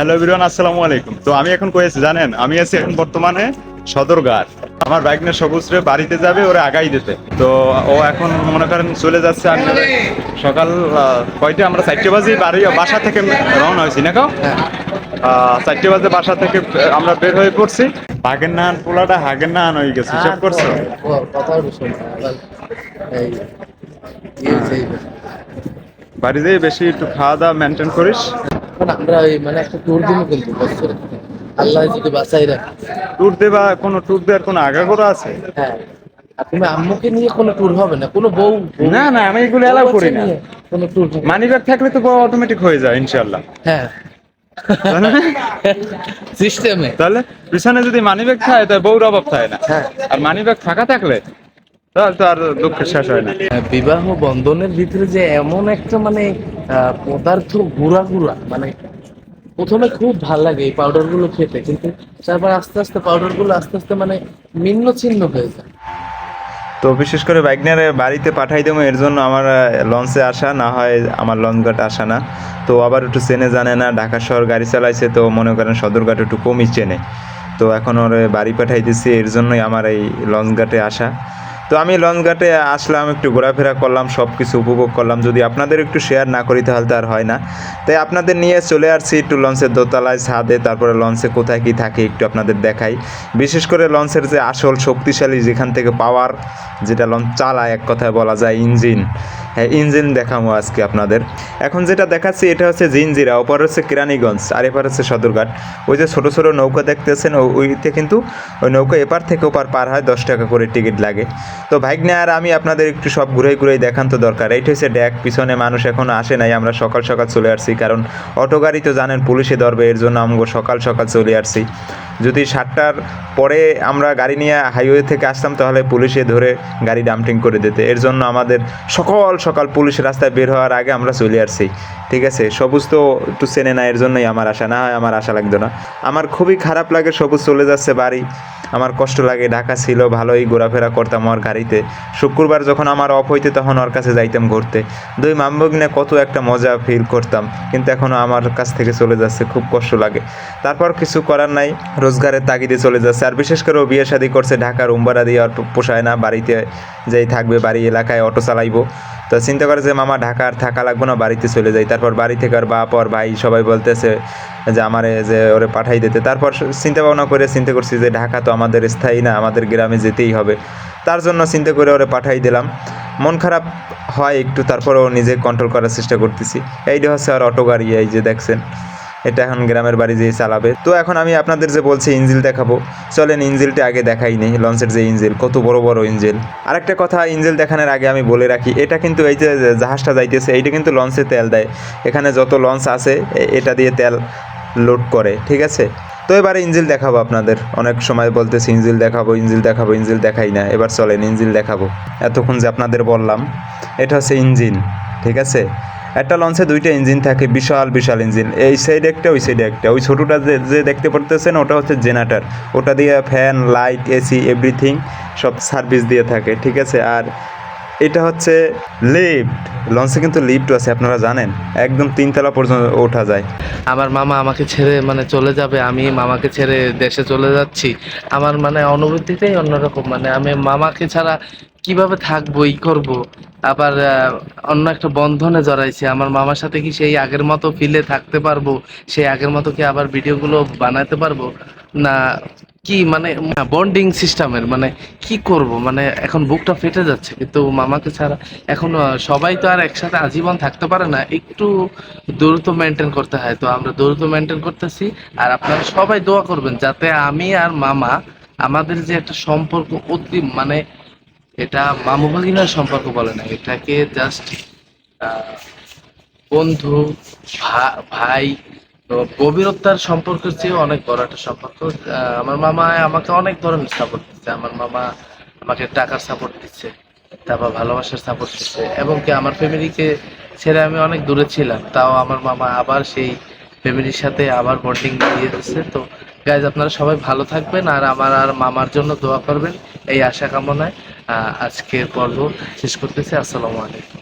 Hello everyone, আসসালামু আলাইকুম। তো আমি এখন কই আছি জানেন? আমি আছি এখন বর্তমানে সদরঘাট। আমার বাইক নিয়ে সবুজ রে বাড়িতে যাবে, ওরা আগাই দিতে। তো ও এখন মনে করেন চলে যাচ্ছে। আমি সকাল কয়টা আমরা 4টে বাজে বাসা থেকে রওনা হয়েছি না কাউ 4টে বাজে বাসা থেকে আমরা বের হয়ে পড়ছি। হাগের নাহান পোলাটা হাগের নাহান হয়ে গেছে, হিসাব করছো? বাড়ি যেয়ে বেশি একটু খাওয়া দাওয়া মেনটেন করিস। আমরা মানে একটা ট্যুর দিব কিন্তু বছরে, আল্লাহ যদি বাঁচাই রাখে। ট্যুর দেওয়ার কোনো আগাগোড়া আছে? হ্যাঁ, আর তুমি আম্মুকে নিয়ে কোনো ট্যুর হবে না, কোনো বউ না না, আমি এগুলো এলাও করি না। কোনো ট্যুর মানি ব্যাগ থাকলে তো অটোমেটিক হয়ে যায় ইনশাল্লাহ। হ্যাঁ সিস্টেমে। তাহলে পিছনে যদি মানি ব্যাগ থাকে তাহলে বউর অভাব থাকে না। হ্যাঁ, আর মানি ব্যাগ ফাঁকা থাকলে তাহলে তো আর দুঃখের শেষ হয় না। বিবাহ বন্ধনের ভিতরে যে এমন একটা মানে পদার্থ গুঁড়া গুঁড়া, মানে প্রথমে খুব ভাল লাগে এই পাউডার গুলো খেতে, কিন্তু তারপর আস্তে আস্তে পাউডার গুলো আস্তে আস্তে মানে ভিন্ন ছিন্ন হয়ে যায়। তো বিশেষ করে বাইক নিয়ে বাড়িতে পাঠাই দেবো, এর জন্য আমার লঞ্চে আসা না হয়, আমার লঞ্চ ঘাট আসা না। তো আবার একটু চেনে জানে না, ঢাকা শহর গাড়ি চালাইছে, তো মনে করেন সদরঘাট একটু কমই চেনে। তো এখন ওর বাড়ি পাঠাই দিচ্ছি, এর জন্যই আমার এই লঞ্চ ঘাটে আসা। তো আমি লঞ্চ ঘাটে আসলাম, একটু ঘোরাফেরা করলাম, সব কিছু উপভোগ করলাম। যদি আপনাদের একটু শেয়ার না করি তাহলে তো আর হয় না। তাই আপনাদের নিয়ে চলে আসছি একটু লঞ্চের দোতলায় ছাদে, তারপরে লঞ্চে কোথায় কী থাকে একটু আপনাদের দেখাই। বিশেষ করে লঞ্চের যে আসল শক্তিশালী যেখান থেকে পাওয়ার, যেটা লঞ্চ চালায়, এক কথায় বলা যায় ইঞ্জিন। হ্যাঁ, ইঞ্জিন দেখাবো আজকে আপনাদের। এখন যেটা দেখাচ্ছি এটা হচ্ছে জিঞ্জিরা, ওপর হচ্ছে কেরানীগঞ্জ, আর এপার হচ্ছে সদরঘাট। ওই যে ছোটো ছোটো নৌকা দেখতেছেন, ওইতে কিন্তু ওই নৌকা এপার থেকে ওপার পার হয়, 10 টাকা করে টিকিট লাগে। তো বাইক নিয়ে আর আমি আপনাদের একটু সব ঘুরে ঘুরে দেখান তো দরকার। এইটা হচ্ছে ড্যাক, পিছনে মানুষ এখনও আসে নাই, আমরা সকাল সকাল চলে আসছি, কারণ অটো গাড়ি তো জানেন পুলিশে ধরবে, এর জন্য আমরা সকাল সকাল চলে আসছি। যদি 7টার পরে আমরা গাড়ি নিয়ে হাইওয়ে থেকে আসতাম তাহলে পুলিশে ধরে গাড়ি ডাম্পিং করে দিতে, এর জন্য আমাদের সকাল সকাল পুলিশ রাস্তায় বের হওয়ার আগে আমরা চলে আসছি। ঠিক আছে, সবুজ তো একটু চেনে না, এর জন্যই আমার আশা, না হয় আমার আশা লাগতো না। আমার খুবই খারাপ লাগে সবুজ চলে যাচ্ছে বাড়ি, আমার কষ্ট লাগে। ঢাকা ছিল, ভালোই ঘোরাফেরা করতাম ওর গাড়িতে। শুক্রবার যখন আমার অফ হইতে তখন ওর কাছে যাইতাম ঘুরতে, দুই মামবগ্নে কত একটা মজা ফিল করতাম, কিন্তু এখনও আমার কাছ থেকে চলে যাচ্ছে, খুব কষ্ট লাগে। তারপর কিছু করার নাই, রোজগারের তাগিদে চলে যাচ্ছে। আর বিশেষ করে ও বিয়ে শাদী করছে, ঢাকার উম্বারা দিয়ে অটো পোষায় না, বাড়িতে যেই থাকবে, বাড়ি এলাকায় অটো চালাইবো। তো চিন্তা করে যে মামা ঢাকা আর থাকা লাগবে না, বাড়িতে চলে যাই। তারপর বাড়ি থেকে আর বাপ আর ভাই সবাই বলতেছে যে আমারে যে ওরে পাঠাই দিতে। তারপর চিন্তা ভাবনা করে চিন্তা করছি যে ঢাকা তো আমাদের স্থায়ী না, আমাদের গ্রামে যেতেই হবে। তার জন্য চিন্তা করে ওরে পাঠাই দিলাম। মন খারাপ হয় একটু, তারপরও নিজে কন্ট্রোল করার চেষ্টা করতেছি। এইটা হচ্ছে আর অটো গাড়ি, এই যে দেখছেন, এটা এখন গ্রামের বাড়ি যেয়ে চালাবে। তো এখন আমি আপনাদের যে বলছি ইঞ্জিল দেখাবো, চলেন ইঞ্জিলটা আগে দেখাই নেই। লঞ্চের যে ইঞ্জিল, কত বড় বড় ইঞ্জিল। আরেকটা কথা, ইঞ্জিল দেখানোর আগে আমি বলে রাখি, এটা কিন্তু এই যে জাহাজটা যাইতেছে, এইটা কিন্তু লঞ্চে তেল দেয়। এখানে যত লঞ্চ আছে এটা দিয়ে তেল লোড করে, ঠিক আছে। তো এবারে ইঞ্জিল দেখাবো আপনাদের। অনেক সময় বলতেছি ইঞ্জিল দেখাবো, ইঞ্জিল দেখাবো, ইঞ্জিল দেখাই না। এবার চলেন ইঞ্জিল দেখাবো। এতক্ষণ যে আপনাদের বললাম, এটা হচ্ছে ইঞ্জিন, ঠিক আছে। একটা লঞ্চে 2টা ইঞ্জিন থাকে, বিশাল বিশাল ইঞ্জিন, এই সাইডে একটা, ওই সাইডে একটা। ওই ছোটোটা যে দেখতে পারতেছেন ওটা হচ্ছে জেনারেটর, ওটা দিয়ে ফ্যান, লাইট, এসি, এভরিথিং সব সার্ভিস দিয়ে থাকে, ঠিক আছে। আর এটা হচ্ছে লিফট, লঞ্চে কিন্তু লিফট আছে, আপনারা জানেন, একদম 3তলা পর্যন্ত ওঠা যায়। আমার মামা আমাকে ছেড়ে মানে চলে যাবে, আমি মামাকে ছেড়ে দেশে চলে যাচ্ছি। আমার মানে অনুভূতিটাই অন্যরকম, মানে আমি মামাকে ছাড়া কিভাবে থাকবো, ই করবো। আবার অন্য একটা বন্ধনে জড়াইছি আমার মামার সাথে, কি সেই আগের মতো ফিলে থাকতে পারবো, সেই আগের মতো কি আবার ভিডিওগুলো বানাতে পারবো না, কি মানে বন্ডিং সিস্টেমের মানে কি করব, মানে এখন বুকটা ফেটে যাচ্ছে। কিন্তু মামাকে ছাড়া এখন সবাই তো আর একসাথে আজীবন থাকতে পারে না, একটু দূরত্ব মেনটেন করতে হয়। তো আমরা দূরত্ব মেনটেন করতেছি, আর আপনারা সবাই দোয়া করবেন যাতে আমি আর মামা, আমাদের যে একটা সম্পর্ক, অতি মানে এটা মামু ভাগিনার সম্পর্ক বলে না, এটাকে জাস্ট বন্ধু, ভাই, তো গভীরতার সম্পর্কের চেয়ে অনেক বড় একটা সম্পর্ক। আমার মামা আমাকে অনেক ধরনের সাপোর্ট দিচ্ছে। আমার মামা আমাকে টাকার সাপোর্ট দিচ্ছে, তারপর ভালোবাসার সাপোর্ট দিচ্ছে, এবং কি আমার ফ্যামিলিকে ছেড়ে আমি অনেক দূরে ছিলাম, তাও আমার মামা আবার সেই ফ্যামিলির সাথে আবার বন্ডিং দিয়ে দিচ্ছে। তো গাইজ, আপনারা সবাই ভালো থাকবেন, আর আমার আর মামার জন্য দোয়া করবেন, এই আশা কামনায় আজকের পর্ব শেষ করতেছি। আসসালামু আলাইকুম।